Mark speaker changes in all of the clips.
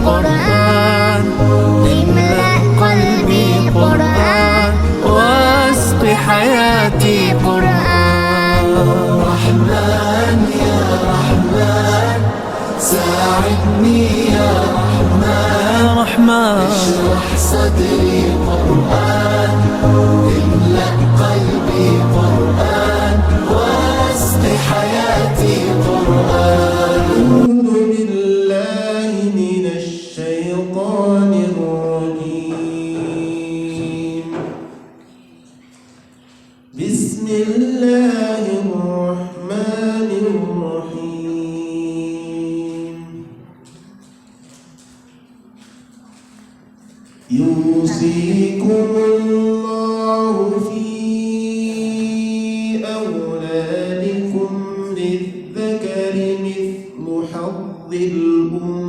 Speaker 1: قرآن املأ قلبي قرآن واسق حياتي قرآن. رحمن يا رحمن ساعدني يا رحمن اشرح صدري قرآن املأ قلبي قرآن واسق حياتي قرآن. أعوذ بالله من الشيطان الرجيم. بسم الله الرحمن الرحيم. يوصيكم الله في أولادكم للذكر مثل حظ الأنثيين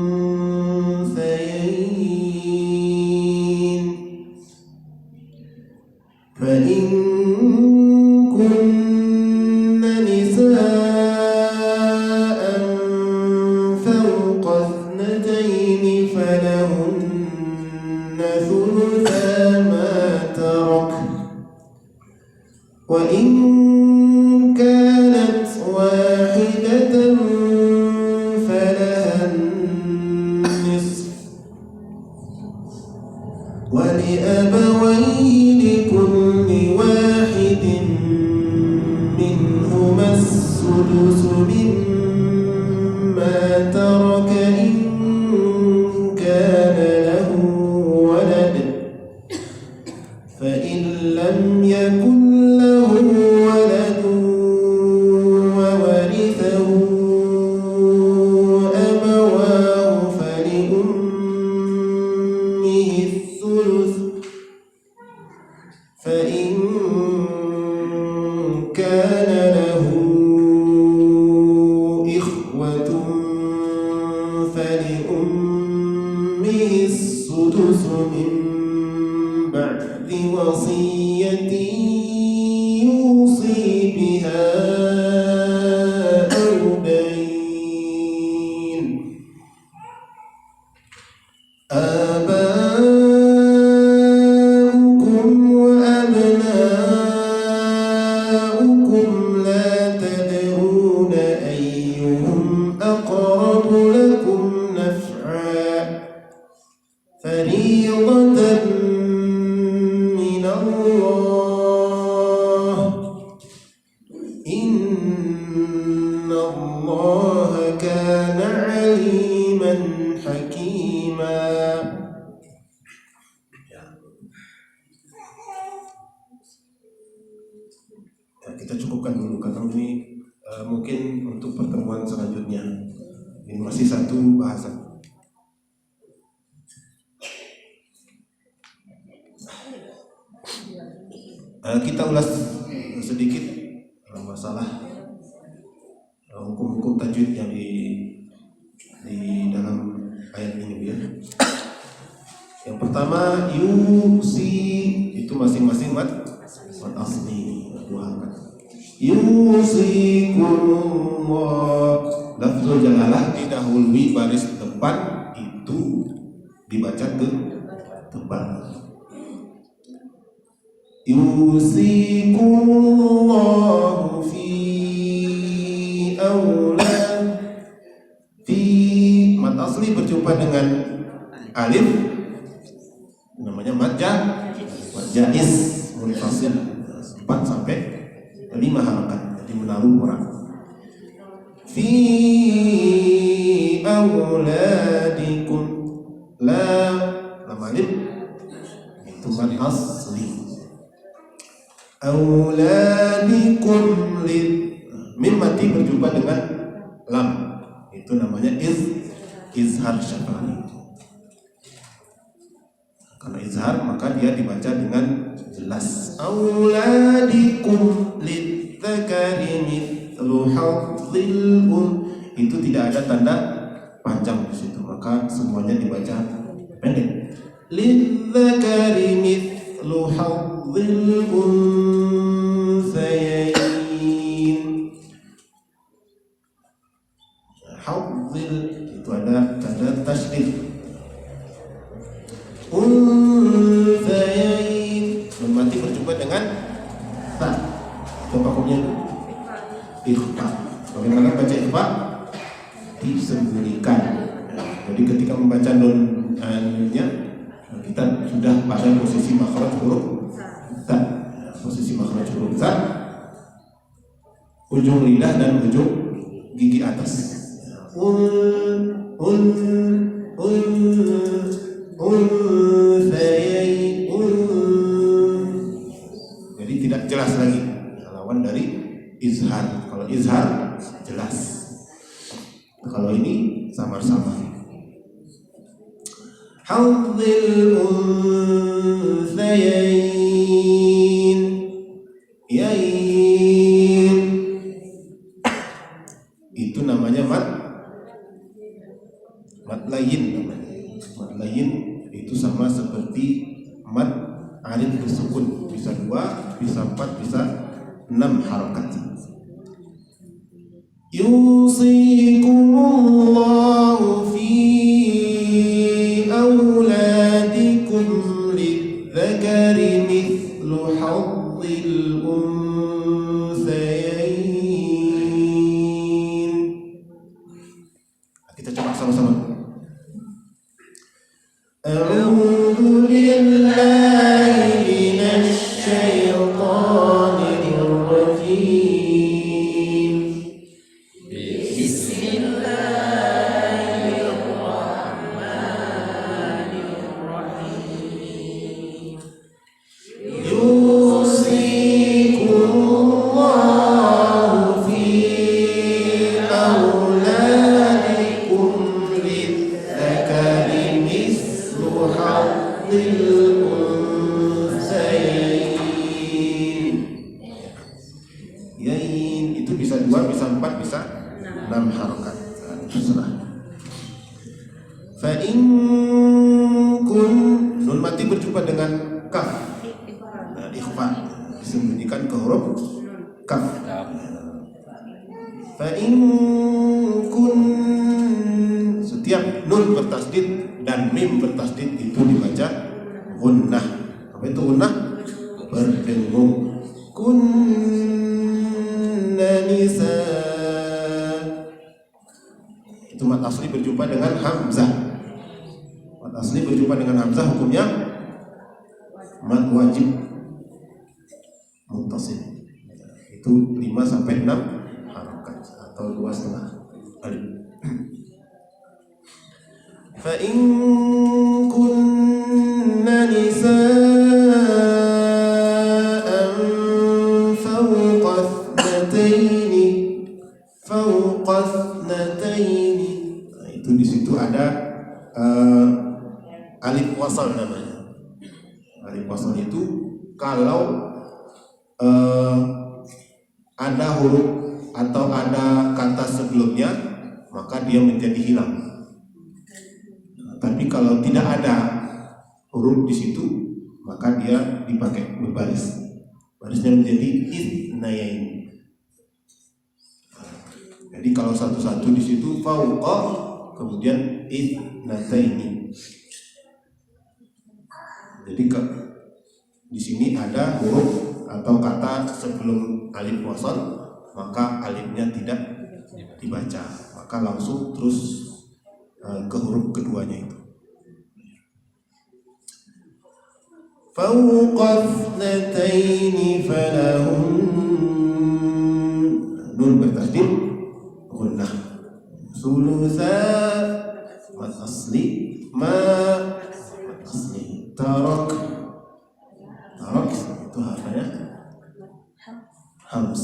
Speaker 1: فإن كن نساء فوق اثنتين فلهن ثلثا ما ترك وإن كانت واحدة فلها النصف ولأبويه لكل واحد منهما السدس مما ترك إن كان له ولد فإن لم يكن له ولد وورثه أبواه فلأمه الثلث فإن كان له إخوة فلأمه السدس من بعد وصية يوصي بها أو دين. آباؤكم وأبناؤكم لا تدرون أيهم أقرب لكم نفعا فريضة من الله إن الله كان عليما حكيما. Ya, kita cukupkan dulu karena ini mungkin untuk pertemuan selanjutnya. Ini masih satu bahasan. Kita ulas sedikit masalah hukum-hukum tajwid yang di dalam ayat ini ya. Yang pertama yusi itu masing-masing mad asli dua harakat. Yusikumullah lafzul jalalah didahului baris depan itu dibaca ke depan. Yusikumullahu fi aulad fi mad asli berjumpa dengan alif namanya mad jaiz munfasil 4 sampai 5 harakat jadi menaruh orang fi auladikum lam alif itu mad asli auladikum mim mati berjumpa dengan lam itu namanya izhar syafai. Karena izhar maka dia dibaca dengan jelas auladikum lidzakari mithlu hadzil itu tidak ada tanda panjang di situ maka semuanya dibaca pendek lidzakari mithlu hadzil unthayain. Hadzil itu ada tanda tasydid dengan ta. Coba hukumnya ikhfa. Bagaimana baca ikhfa? Disembunyikan. Jadi ketika membaca nunnya kita sudah pada posisi makhraj huruf ta. Posisi makhraj huruf ta, ujung lidah dan ujung gigi atas. Jadi tidak jelas lagi, lawan dari izhar. Kalau izhar jelas, kalau ini samar-samar. Hadzil unthayain yain, itu namanya mat lain namanya. Mat lain itu sama seperti mat alif bersukun, bisa 2, bisa 4, bisa 6 harokat. Yusikumullahu fi auladikum lidzakari mithlu hadzil unthayain. Kita coba sama-sama. A'udzu billahi minasy syaithanir rajim. Bismillahirrahmanirrahim. Yusikumullahu fi auladikum lidzakari mithlu hadzil unthayain. Yain itu bisa 2, bisa 4, bisa 6 harokat. Terserah. Fa in kun, nun mati berjumpa dengan kaf. Nah, ikhfa disembunyikan ke huruf kaf. Fa in kun, setiap nun bertasdid dan mim bertasdid itu dibaca gunnah. Apa itu gunnah? Berdengung. Kunna nisa, itu mat asli berjumpa dengan hamzah. Mat asli berjumpa dengan hamzah hukumnya mat wajib muttasil. Itu 5 sampai 6 harokat atau 2,5 alif. Fa in kunna nisaan fawqa ithnataini. Nah, itu di situ ada alif wasal namanya. Alif wasal itu kalau ada huruf atau ada kata sebelumnya maka dia menjadi hilang. Tapi kalau tidak ada huruf di situ maka dia dipakai berbaris. Barisnya menjadi ithnayain. Jadi kalau satu-satu di situ fauqa, kemudian ithnataini. Jadi di sini ada huruf atau kata sebelum alif wasal, maka alifnya tidak dibaca, maka langsung terus ke huruf keduanya itu. Fauqa ithnataini falahun, nun bertasdid gunnah. Sulusa mat asli, ma mat asli. Tarak itu harfanya hams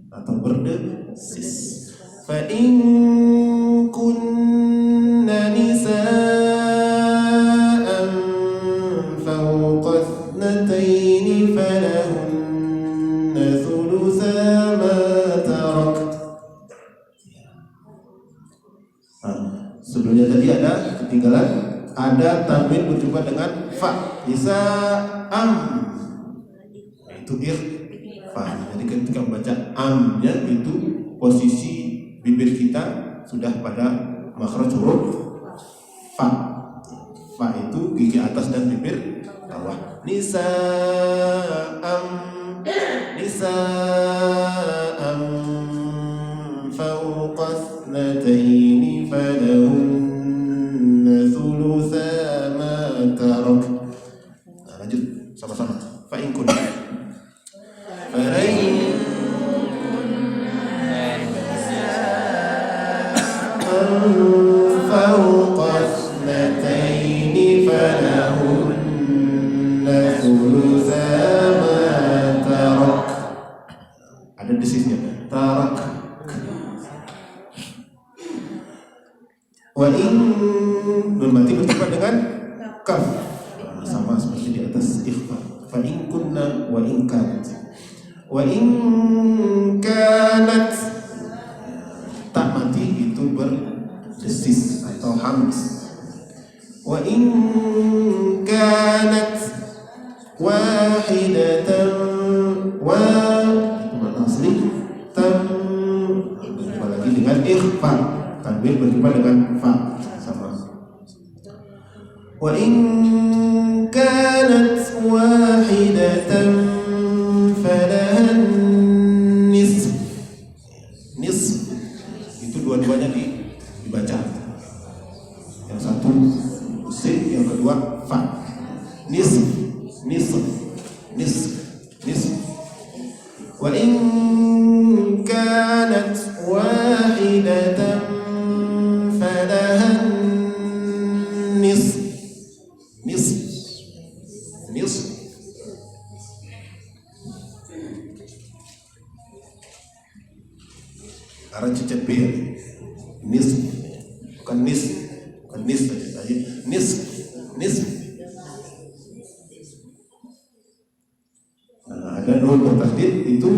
Speaker 1: atau berdesis. Fa in kunna nisaan fawqa ithnataini falahunna thulutha ma tarak. Sebelumnya tadi ada ketinggalan, ada tanwin berjumpa dengan fa. Bisa itu ikhfa. Jadi ketika membaca amnya itu posisi bibir kita sudah pada makhraj huruf fa. Fa itu gigi atas dan bibir bawah. Nisa'am fawqa ithnataini falahunna thulutha ma tarak. Nah, lanjut sama-sama. Fa in kunna fawqa ithnataini falahunna thulutha ma tarak. Ada desisnya. Tarak. Wa in nun mati berjumpa dengan kaf. Sama seperti di atas ikhfa. Fa in kunna wa in kanat. Wa in kanat. Tak mati itu berdesis atau hamz. Wa in kanat wahidatan wa itu mana asli tam berjumpa lagi dengan ikhfa. Tanwin berjumpa dengan fa sama. Wa in kanat wahidatan falahan nisf. Nisf itu dua-duanya dibaca. Yang satu sin, yang kedua fa. Nisf, nisf, nisf, nisf. Wa in kanat wahidatan falahan nisf, nisf, nisf. Arah cecep bir, nisf, bukan nis, bukan nis tadi, nisf, nisf. Nah, ada nun bertasdid itu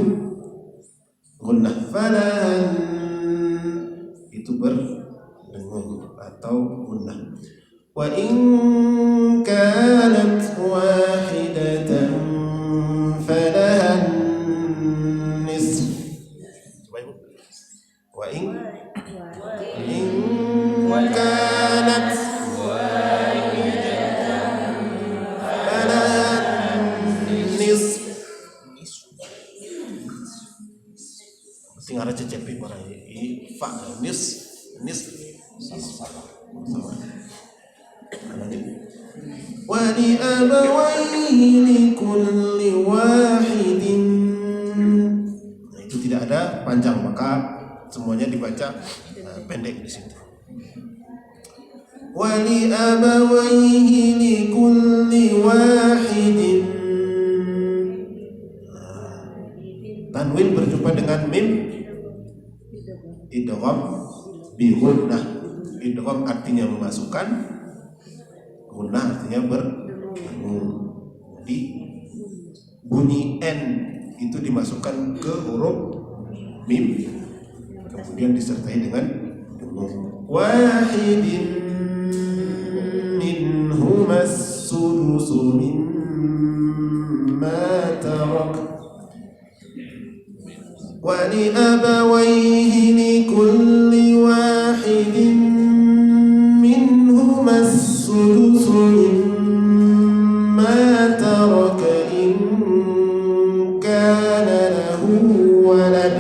Speaker 1: gunnah. Falahan itu berdengung atau gunnah. Wa in kanat wahidatan falahan nisf. Coba Ibu. Wa in kanat wahidatan falahan nisf. Tinggal aja cecep para fa nisf, nisf sama. Wali abawaihi likulli wahidin. Nah, itu tidak ada panjang, maka semuanya dibaca pendek di situ. Wali abawaihi likulli wahidin. Tanwin berjumpa dengan mim idgham bi gunnah. Idgham artinya memasukkan, gunnah artinya berdengung. Jadi bunyi n itu dimasukkan ke huruf mim, kemudian disertai dengan dengung. Wahidin minhumas sudusu mimma tarak. Wa li abawayhi likulli wahidin minhumas sudusu mimma taraka in kana lahu walad.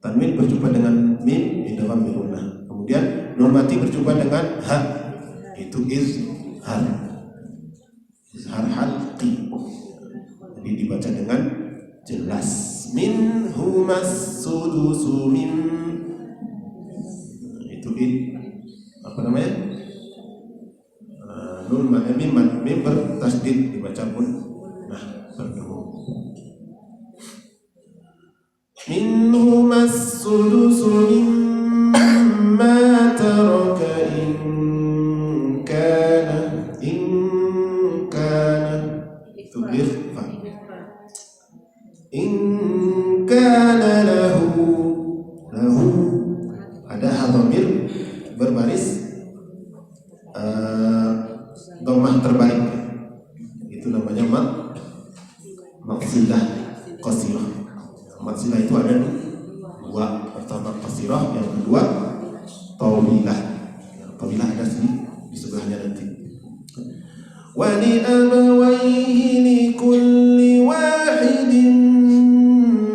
Speaker 1: Tanwin berjumpa dengan mim idgham bi gunnah. Kemudian nun mati berjumpa dengan ha, itu izhar. Izhar halqi. Jadi dibaca dengan jelas. Minhumas sudusu mim, itu apa namanya? Nun mim bertasdid dibaca pun nah berdengung. Minhumas sudusu mimma taraka in kana itu ikhfa. In kana lahu ada hadamir berbaris dhammah terbalik, itu namanya maksilah qasirah. Maksilah itu ada dua, pertama qasirah, yang kedua tawilah. Tawilah ada di sebelahnya nanti. Wa li abawayhi li kulli wahidin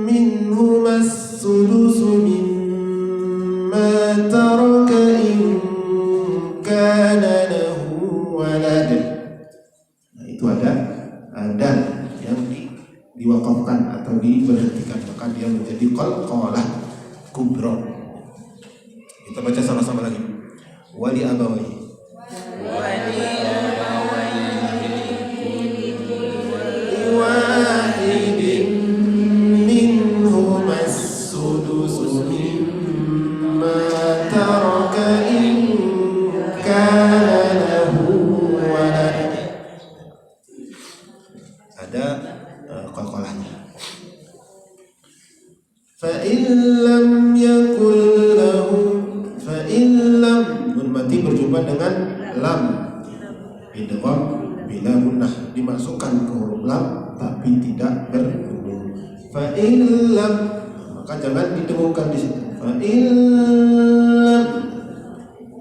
Speaker 1: minhum as-sudusu mimma taraka in kana lahu walad. Nah, itu ada dan yang diwakafkan atau diberhentikan, maka dia menjadi qalqalah kubra. Kita baca sama-sama lagi. Wali abawayhi wahidin minhum as-sudusu mimma taraka in kana lahu walad. Ada qalqalahnya. Fa in lam yakul lahu, fa in lam, nun mati berjumpa dengan lam, idgham bila gunnah, dimasukkan ke huruf lam tapi tidak berdengung. Fa in lam, maka jangan didengungkan di situ. Fa in lam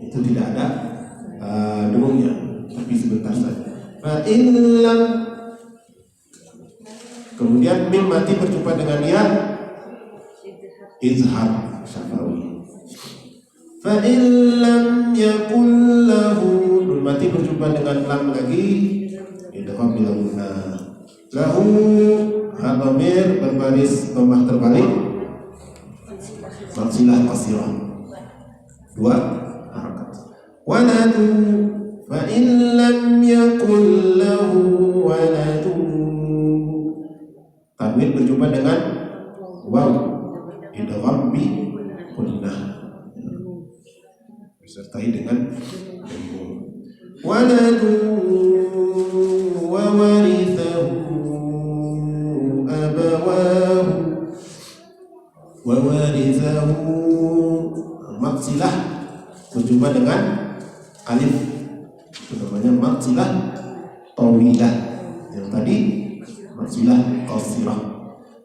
Speaker 1: itu tidak ada dengungnya, tapi sebentar saja. Fa in lam, kemudian mim mati berjumpa dengan ya, izhar syafawi. Fa in lam yakul lahu, nun mati berjumpa dengan lam lagi, idgham bila gunnah. Lahu dhamir berbaris dhammah terbalik, fatsilah qasirah, dua harakat. Waladu, fa in lam yakul lahu waladu, tanwin berjumpa dengan waw, idgham bi gunnah disertai dengan waladu wa warithahu abawahu, wa warithahu maksilah berjumpa dengan alif, itu namanya maksilah tawilah. Yang tadi maksilah qasirah.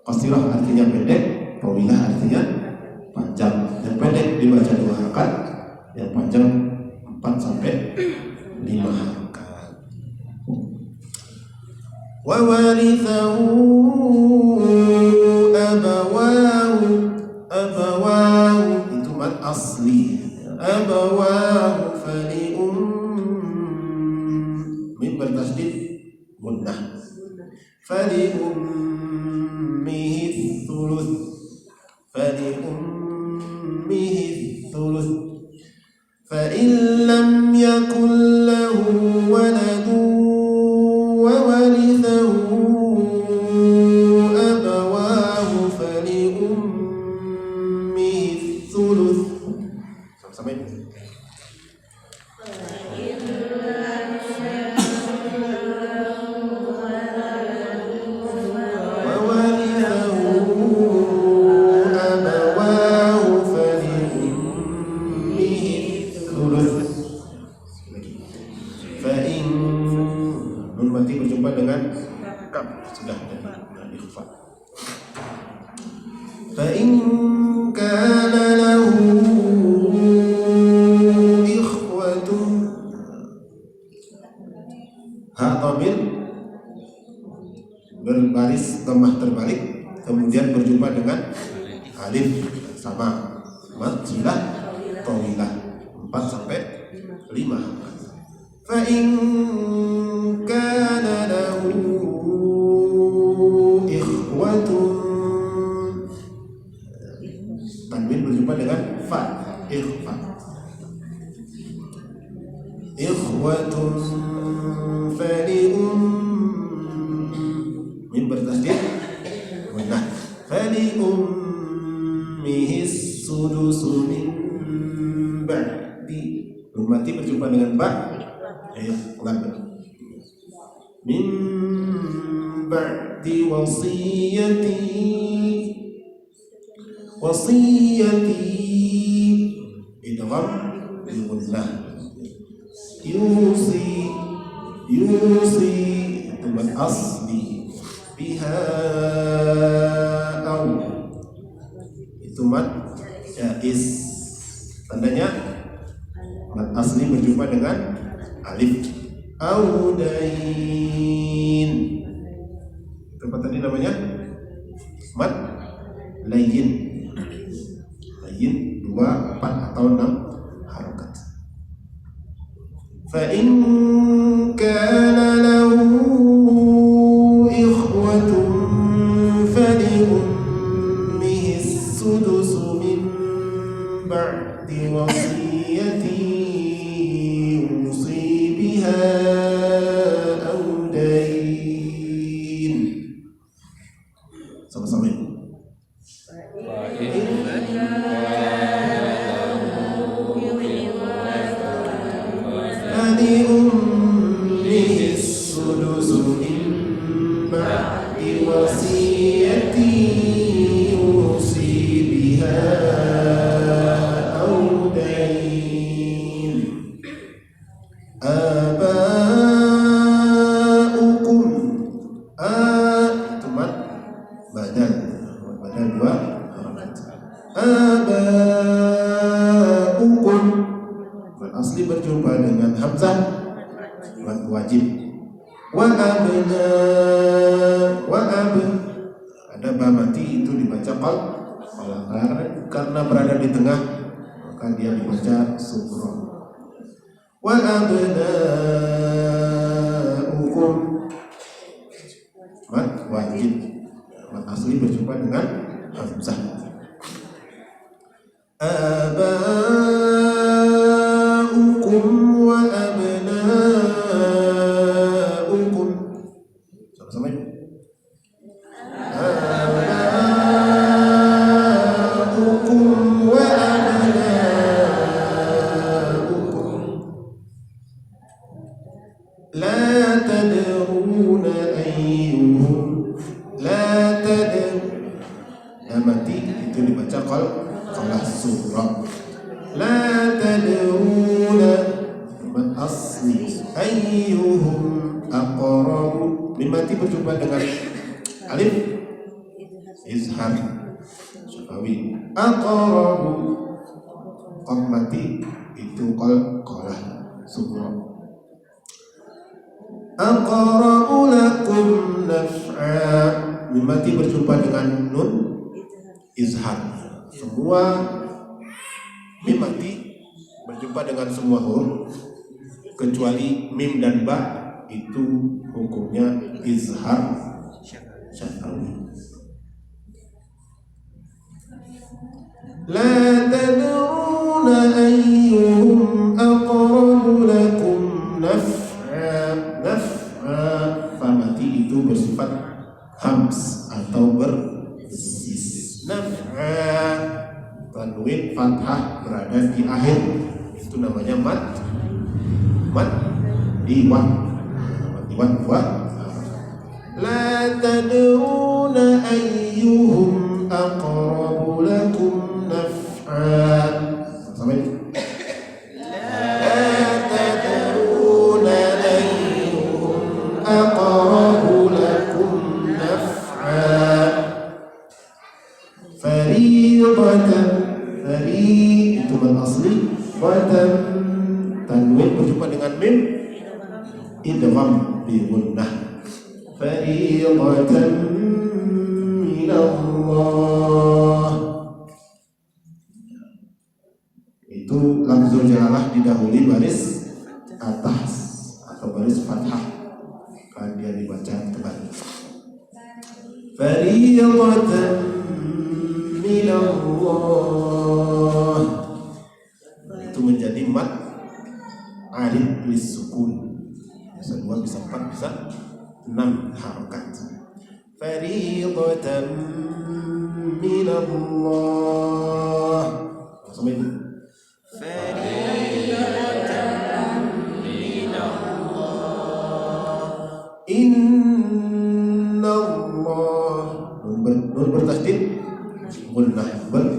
Speaker 1: Qasirah artinya pendek, tawilah artinya panjang. Yang pendek dibaca 2 harakat, yang panjang 4 sampai 5 harakat. Wa warithahu abawahu, abawahu itu mad asli. Abawahu fali mim bertasdid gunnah. Fali ummihi thuluth, fali ummihi thuluth. Fa in lam yakul lahu waladun wa warithahu abawahu fali ummihi thuluth. Sama-sama ini. فإن كان له إخوة، ha dhamir berbaris dhammah terbalik, kemudian berjumpa dengan alif, sama matsilah tawilah 4 sampai 5. Fa in kana lahu ikhwatun, tanwin berjumpa dengan fa, ikhfa. Ikhwatun fali mim bertasdid gunnah. Fali ummihi sudusu min ba'di, nun mati berjumpa dengan ba, ulang. Min ba'di wasiyati, wasiyati idgham bil gunnah. Yusi, yusi itu mad asli. Biha au itu mad jaiz, tandanya berjumpa dengan alif. Audain. Apa tadi namanya? Mad layyin. Layyin 2, 4 atau 6 harokat. Fa in kana lahu ikhwatun fali ummihi as-sudusu min ba'di wasiyati yusi biha aw dayn. Sama-sama ini. Asli berjumpa dengan hamzah wajib. Wa abna ada ba mati itu dibaca qalqar karena berada di tengah maka dia dibaca sukron. Wa abnaukum mad wajib. Mad asli berjumpa dengan hamzah. Wa abnaukum sama-sama yuk. Abnaukum wa abnaukum la tadruna ayyuhum la tadruna mati itu dibaca qalah surah. La tadruna asli ayyuhum aqrabu. Mim mati berjumpa dengan alif izhar syafawi. Aqrabu qaf mati itu qalah surah. Aqrabu lakum naf'a. Mim mati berjumpa dengan nun izhar. Semua mim mati berjumpa dengan semua huruf kecuali mim dan ba itu hukumnya izhar syafawi. La tadruna ayyuhum aqrabu lakum naf'a. Fa mati itu bersifat hams atau bersis. Naf'a tanwin fathah berada di akhir itu namanya mad iwan wa. La tadruna ayyuhum aqrabu lakum naf'a. Sampai la tadruna ayyuhum aqrabu lakum naf'a. Fariidatan. Fari itu mad asli. Watan tanwin berjumpa dengan mim idgham bi gunnah. Fariidatan minallah. Itu lafzul jalalah didahului baris atas atau baris fathah kan dia dibaca tebal. Fariidatan minallah itu menjadi mad alif lisukun. Bisa 2, bisa 4, bisa 6 harokat. Fariidatan minallah. Sama itu. Fariidatan minallah. Innallah. Nun bertasydid gunnah dan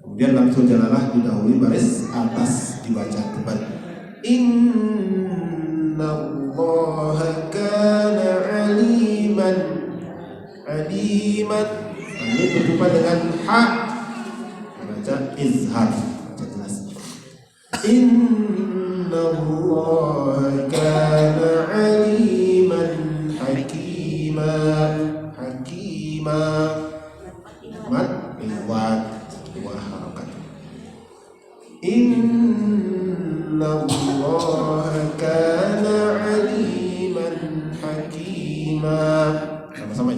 Speaker 1: kemudian langsung jalalah didahului baris atas dibaca tebal. Innallaha kana aliman. Ini berjumpa dengan ha dibaca izhar, baca jelas. Innallaha Innallaha kana aliman hakima. Hakima mat lewat dua harokat. Innallaha kana aliman hakima. Sama-sama.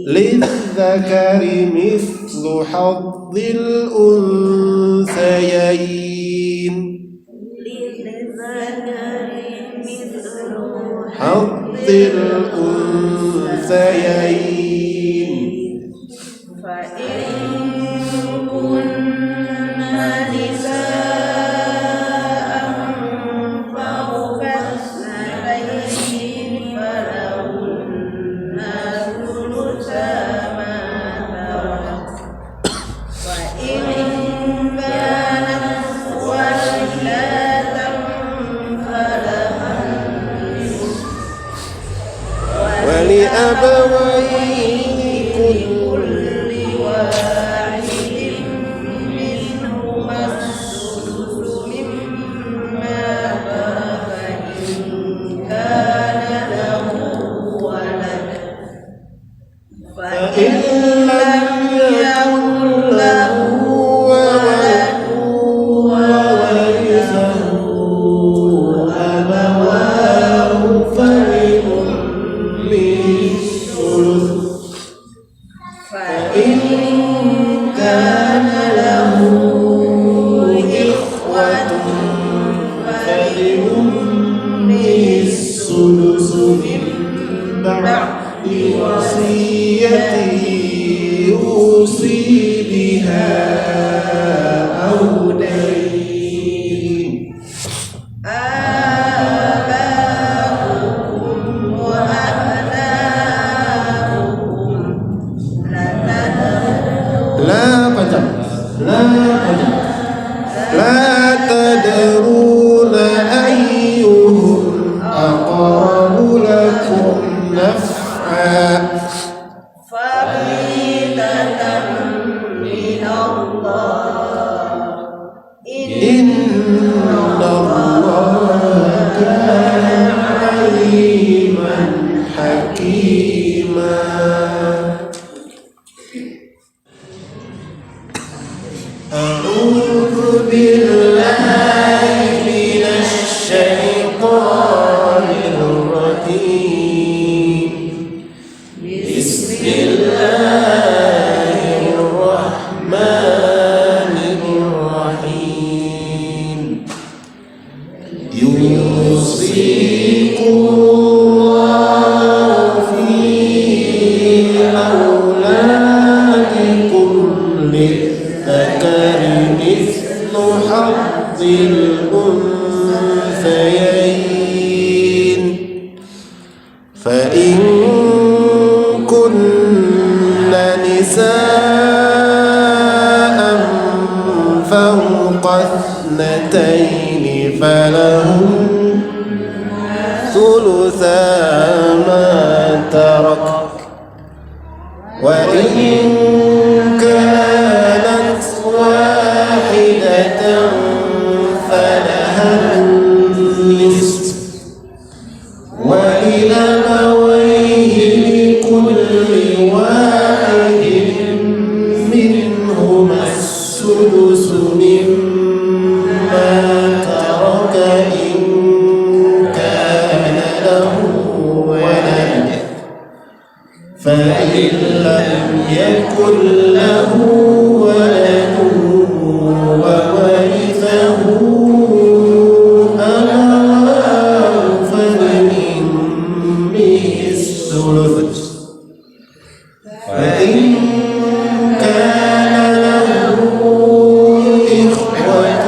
Speaker 1: للذكر مثل حظ الأنثيين حظ الأنثيين
Speaker 2: فإن كن نساء فوق اثنتين فلهن ثلثا ما ترك وإن كانت والدة فلها النصف
Speaker 1: ولأبويه
Speaker 2: كل واحد منهما السدس مما ترك إن كان له ولد فإن لم يكن له ولد وورثه
Speaker 1: أبواه فلأمه الثلث فإن كان له إخوة فلأمه السدس من بعد وصية يوصي بها أو دين
Speaker 2: آباؤكم وأبناؤكم
Speaker 1: لا تدرون أيهم أقرب لكم نفعا
Speaker 2: فريضة من الله
Speaker 1: إن الله كان عليما حكيما. أعوذ بالله من الشيطان الرجيم. بسم الله الرحمن الرحيم. يوصيكم الله في أولادكم للذكر مثل حظ الأنثيين فإن كن نساء فوق اثنتين فلهن ثلثا ما ترك وإن كانت واحدة فلها النصف ولأبويه لكل واحد منهما السدس مما ترك إن كان له ولد فإن لم يكن له ولد وورثه أبواه فلأمه الثلث فإن كان له إخوة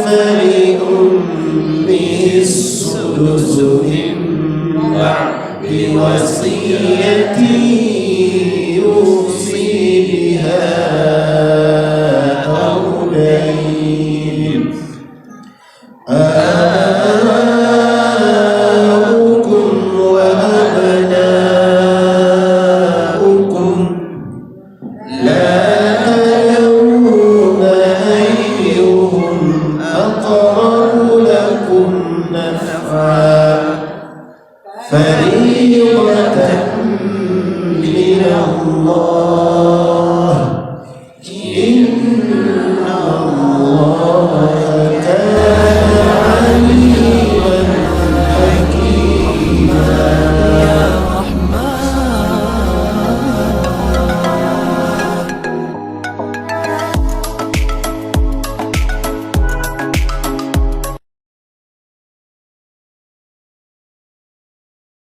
Speaker 1: فلأمه السدس من بعد وصية يوصي بها أو دين آباؤكم وأبناؤكم لا تدرون أيهم أقرب لكم نفعا فريقا